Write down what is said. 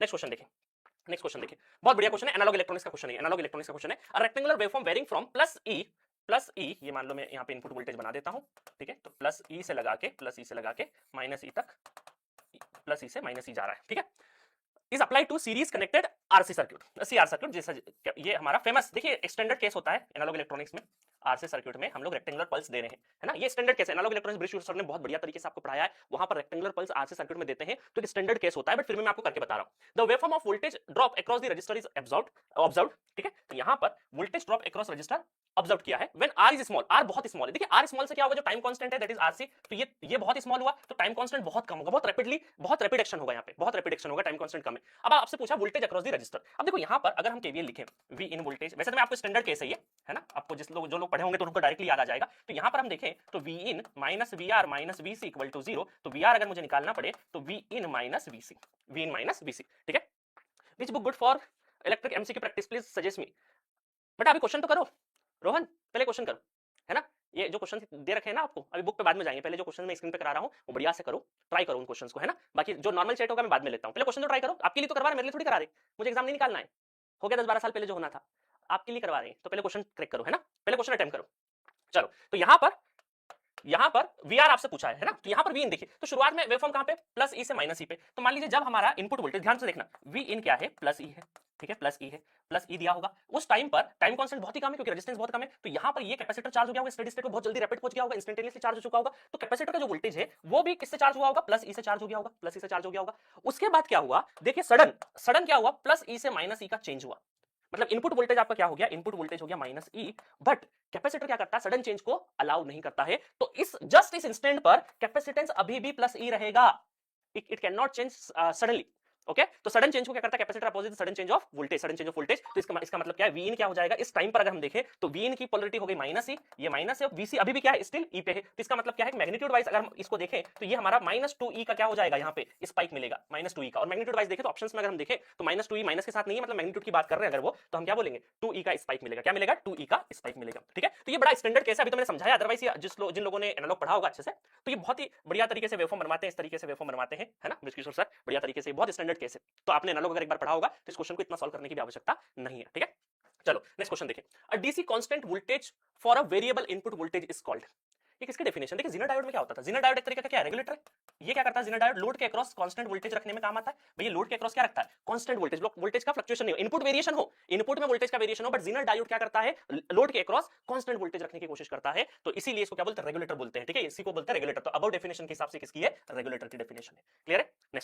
Next question देखिए, next question देखिए, बहुत बढ़िया क्वेश्चन है, एनालॉग इलेक्ट्रॉनिक्स का क्वेश्चन है, एनालॉग इलेक्ट्रॉनिक्स का क्वेश्चन है। A rectangular waveform varying from plus E, ये मान लो मैं यहाँ पे इनपुट वोल्टेज बना देता हूँ, ठीक है, तो प्लस ई से लगा के माइनस ई तक, प्लस ई से माइनस ई जा रहा है, ठीक है, is applied to series connected RC circuit, CR circuit, जैसा ये हमारा फेमस, देखिए एक्सटेंडेड केस होता है एनालॉग इलेक्ट्रॉनिक्स में, आरसी सर्किट में हम लोग रेक्टेंगुलर पल्स दे रहे हैं, है ना, ये स्टैंडर्ड केस है, एनालॉग इलेक्ट्रॉनिक्स ब्रिज सर ने बहुत बढ़िया तरीके से आपको पढ़ाया है, वहां पर रेक्टेंगुलर पल्स आरसी सर्किट में देते हैं, तो एक स्टैंडर्ड केस होता है, बट फिर मैं आपको करके बता रहा हूं। The waveform of voltage drop across the resistor is observed, ठीक है, तो यहां पर voltage drop across resistor observe किया है when R is small, R बहुत स्मॉल है, देखिए आर स्मॉल से क्या होगा, जो टाइम कांस्टेंट है दैट इज आरसी, तो ये बहुत स्मॉल हुआ, तो टाइम कांस्टेंट बहुत कम होगा, बहुत रैपिड एक्शन होगा, यहाँ पे बहुत रैपिड एक्शन होगा, टाइम कांस्टेंट कम है। अब आपसे पूछा वोल्टेज अक्रॉस द रजिस्टर, अब देखो यहाँ पर अगर हम केवीएल लिखें, वी इन वोल्टेज, वैसे तो मैं आपको स्टैंडर्ड केस है ये, है ना, आपको जो लोग पढ़े होंगे तो उनको डायरेक्टली याद आ जाएगा, तो यहाँ पर हम देखें तो V in minus V R minus V C equal to 0, तो वी आर अगर मुझे निकालना पड़े तो V in minus V C, ठीक है। Which book good for electric MCQ practice please suggest me, बेटा अभी क्वेश्चन तो करो रोहन, पहले क्वेश्चन करो, है ना, ये जो क्वेश्चन दे रखे हैं ना आपको, अभी बुक पे बाद में जाएंगे, पहले जो क्वेश्चन मैं स्क्रीन पे करा रहा हूँ वो बढ़िया से करो, ट्राई करो उन क्वेश्चंस को, है ना, बाकी जो नॉर्मल चैट होगा मैं बाद में लेता हूँ, पहले क्वेश्चन तो ट्राई करो, आपके लिए तो करवा रहे, मेरे लिए थोड़ी करा रहे, मुझे एग्जाम नहीं निकालना है, हो गया 10-12 साल पहले जो होना था, आपके लिए करवा रहे हैं, तो पहले क्वेश्चन क्रैक करो, है ना, पहले क्वेश्चन अटेम्प्ट करो। चलो, तो यहाँ पर वी आर आपसे पूछा है ना, तो यहाँ पर वी इन देखिए, तो शुरुआत में वेवफॉर्म कहाँ पे, प्लस ई से माइनस ई पे, तो मान लीजिए जब हमारा इनपुट वोल्टेज, ध्यान से देखना, वी इन क्या है, प्लस ई है, ठीक है, प्लस ई है, प्लस ई दिया होगा, उस टाइम पर टाइम कांस्टेंट बहुत ही कम है क्योंकि रेजिस्टेंस बहुत कम है, तो यहाँ पर ये कैपेसिटर चार्ज हो गया होगा, स्टेडी स्टेट में बहुत जल्दी रैपिड पहुंच गया होगा, इंस्टेंटेनियसली चार्ज हो चुका होगा, तो कैपेसिटर का जो वोल्टेज है वो भी किससे चार्ज हुआ होगा, प्लस ई से चार्ज हो गया होगा, प्लस ई से चार्ज हो गया होगा। उसके बाद क्या हुआ, देखिए सडन क्या हुआ, प्लस ई से माइनस ई का चेंज हुआ, मतलब इनपुट वोल्टेज आपका क्या हो गया, इनपुट वोल्टेज हो गया माइनस ई, बट कैपेसिटर क्या करता है, सडन चेंज को अलाउ नहीं करता है, तो इस इंस्टेंट पर कैपेसिटेंस अभी भी प्लस ई रहेगा, it can not change suddenly, okay, तो सडन चेंज को क्या करता है, capacitor opposite sudden change of voltage, तो इसका मतलब क्या है, वी इन क्या हो जाएगा, इस टाइम पर अगर हम देखें तो वी इन की पोलरिटी हो गई माइनस ई, ये माइनस है, वीसी अभी भी क्या है, स्टिल ई पे है, तो इसका मतलब क्या है, मैग्नीट्यूड वाइज अगर हम इसको देखें तो ये हमारा -2e का क्या हो जाएगा, यहाँ पे स्पाइक मिलेगा -2e का, और मैग्नीट्यूड वाइज देखें तो ऑप्शंस में अगर हम देखें तो -2e माइनस के साथ नहीं है, मतलब मैग्नीट्यूड की बात कर रहे हैं अगर वो, तो हम क्या बोलेंगे, 2e का स्पाइक मिलेगा, क्या मिलेगा, 2e का स्पाइक मिलेगा, ठीक है, तो ये बड़ा स्टैंडर्ड केस है, अभी तो मैंने समझाया, अदरवाइज जिन लोगों ने एनालॉग पढ़ा होगा अच्छे से, तो ये बहुत ही बढ़िया तरीके से वेवफॉर्म बनवाते हैं, इस तरीके से वेवफॉर्म बनवाते हैं, है ना, ब्रिजकिशोर सर बढ़िया तरीके से, बहुत स्टैंडर्ड केस है, तो आपने एनालॉग अगर एक बार पढ़ा होगा तो इस क्वेश्चन को इतना सॉल्व करने की भी आवश्यकता नहीं है, ठीक है। चलो नेक्स्ट क्वेश्चन देखिए, a DC constant voltage for a variable input voltage is called, ये किसकी डेफिनेशन, देखिए जेनर डायोड में क्या होता था, जेनर डायोड एक तरीके का क्या है, रेगुलेटर है, ये क्या करता है, जेनर डायोड लोड के अक्रॉस कांस्टेंट वोल्टेज रखने में काम आता है, भैया लोड के अक्रॉस क्या रखता है, कांस्टेंट वोल्टेज, वोल्टेज का फ्लक्चुएशन नहीं हो, इनपुट वेरिएशन हो, इनपुट में वोल्टेज का वेरिएशन हो, बट जेनर डायोड क्या करता है, लोड के अक्रॉस कांस्टेंट वोल्टेज रखने की कोशिश करता है, तो इसीलिए इसको क्या बोलते हैं, रेगुलेटर बोलते हैं, ठीक है, इसी को बोलते हैं रेगुलेटर, तो अबव डेफिनेशन के हिसाब से किसकी है, रेगुलेटर की डेफिनेशन है, क्लियर है। नेक्स्ट